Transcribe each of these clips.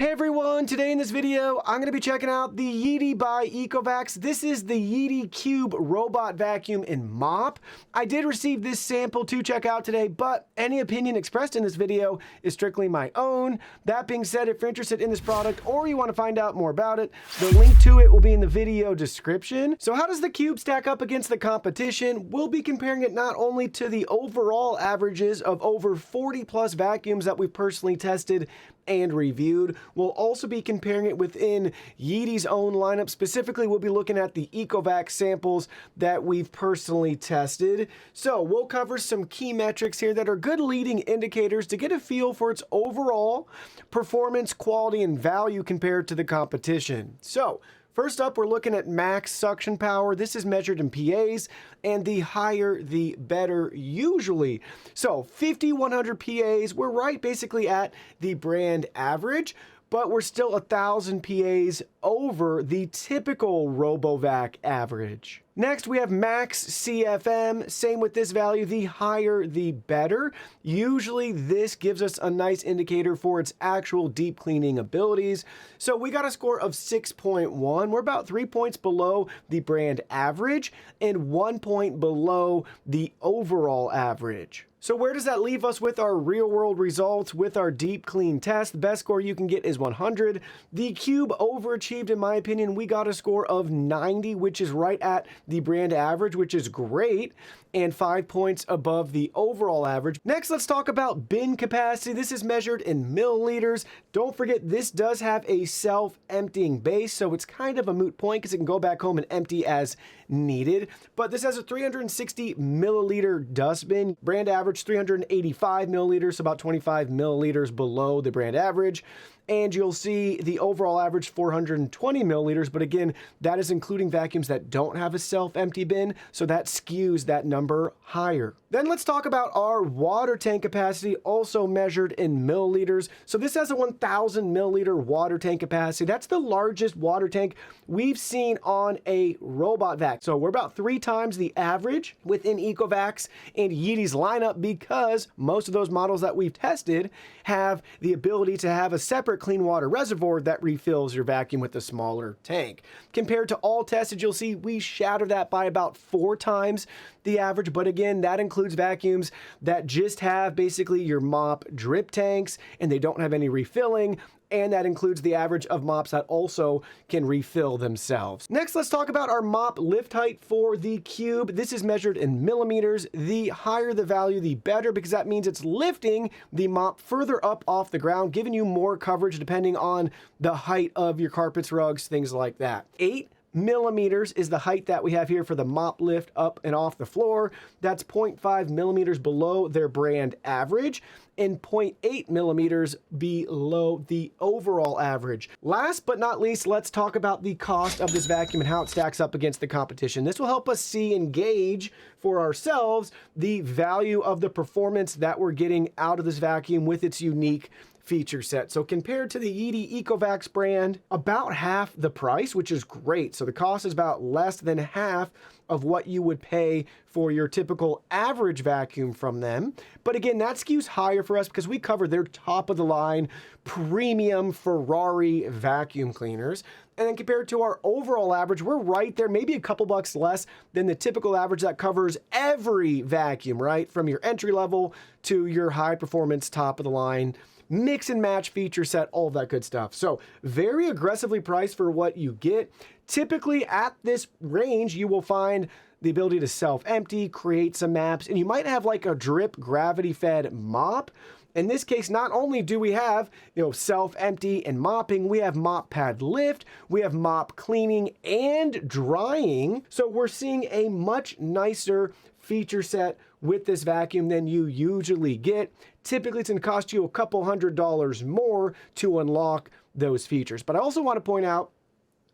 Hey everyone, today in this video, I'm going to be checking out the Yeedi by ECOVACS. This is the Yeedi Cube Robot Vacuum and Mop. I did receive this sample to check out today, but any opinion expressed in this video is strictly my own. That being said, if you're interested in this product or you want to find out more about it, the link to it will be in the video description. So how does the Cube stack up against the competition? We'll be comparing it not only to the overall averages of over 40 plus vacuums that we've personally tested and reviewed. We'll also be comparing it within Yeedi's own lineup. Specifically, we'll be looking at the ECOVACS samples that we've personally tested. So we'll cover some key metrics here that are good leading indicators to get a feel for its overall performance, quality, and value compared to the competition. So first up, we're looking at max suction power. This is measured in PAs, and the higher, the better usually. So 5,100 PAs, we're right basically at the brand average, but we're still 1,000 PAs over the typical RoboVac average. Next, we have max CFM. Same with this value, the higher, the better. Usually this gives us a nice indicator for its actual deep cleaning abilities. So we got a score of 6.1. We're about 3 points below the brand average and 1 point below the overall average. So where does that leave us with our real world results with our deep clean test? The best score you can get is 100. The Cube overachieved in my opinion. We got a score of 90, which is right at the brand average, which is great, and 5 points above the overall average. Next, let's talk about bin capacity. This is measured in milliliters. Don't forget, this does have a self-emptying base, so it's kind of a moot point because it can go back home and empty as needed. But this has a 360 milliliter dustbin. Brand average 385 milliliters, about 25 milliliters below the brand average. And you'll see the overall average 420 milliliters, but again, that is including vacuums that don't have a self-empty bin, so that skews that number higher. Then let's talk about our water tank capacity, also measured in milliliters. So this has a 1,000 milliliter water tank capacity. That's the largest water tank we've seen on a robot vac. So we're about 3 times the average within ECOVACS and Yeedi's lineup because most of those models that we've tested have the ability to have a separate clean water reservoir that refills your vacuum with a smaller tank. Compared to all tested, you'll see we shatter that by about 4 times the average, but again, that includes vacuums that just have basically your mop drip tanks and they don't have any refilling. And that includes the average of mops that also can refill themselves. Next, let's talk about our mop lift height for the Cube. This is measured in millimeters. The higher the value, the better, because that means it's lifting the mop further up off the ground, giving you more coverage depending on the height of your carpets, rugs, things like that. 8 millimeters is the height that we have here for the mop lift up and off the floor. That's 0.5 millimeters below their brand average and 0.8 millimeters below the overall average. Last but not least, let's talk about the cost of this vacuum and how it stacks up against the competition. This will help us see and gauge for ourselves the value of the performance that we're getting out of this vacuum with its unique feature set. So compared to the Yeedi ECOVACS brand, about half the price, which is great. So the cost is about less than half of what you would pay for your typical average vacuum from them. But again, that skews higher for us because we cover their top of the line premium Ferrari vacuum cleaners. And then compared to our overall average, we're right there, maybe a couple bucks less than the typical average that covers every vacuum, right? From your entry level to your high performance top of the line mix and match feature set, all of that good stuff. So very aggressively priced for what you get. Typically at this range, you will find the ability to self-empty, create some maps, and you might have like a drip gravity-fed mop. In this case, not only do we have, self-empty and mopping, we have mop pad lift, we have mop cleaning and drying. So we're seeing a much nicer feature set with this vacuum than you usually get. Typically, it's going to cost you a couple $100s more to unlock those features. But I also want to point out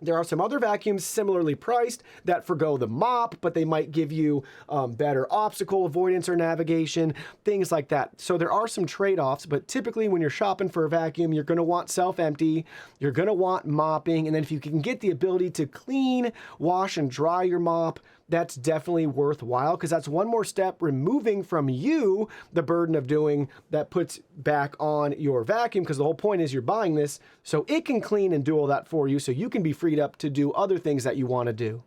there are some other vacuums similarly priced that forgo the mop, but they might give you better obstacle avoidance or navigation, things like that. So there are some trade-offs, but typically when you're shopping for a vacuum, you're going to want self-empty, you're going to want mopping, and then if you can get the ability to clean, wash, and dry your mop, that's definitely worthwhile, because that's one more step removing from you the burden of doing that puts back on your vacuum, because the whole point is you're buying this so it can clean and do all that for you, so you can be freed up to do other things that you want to do.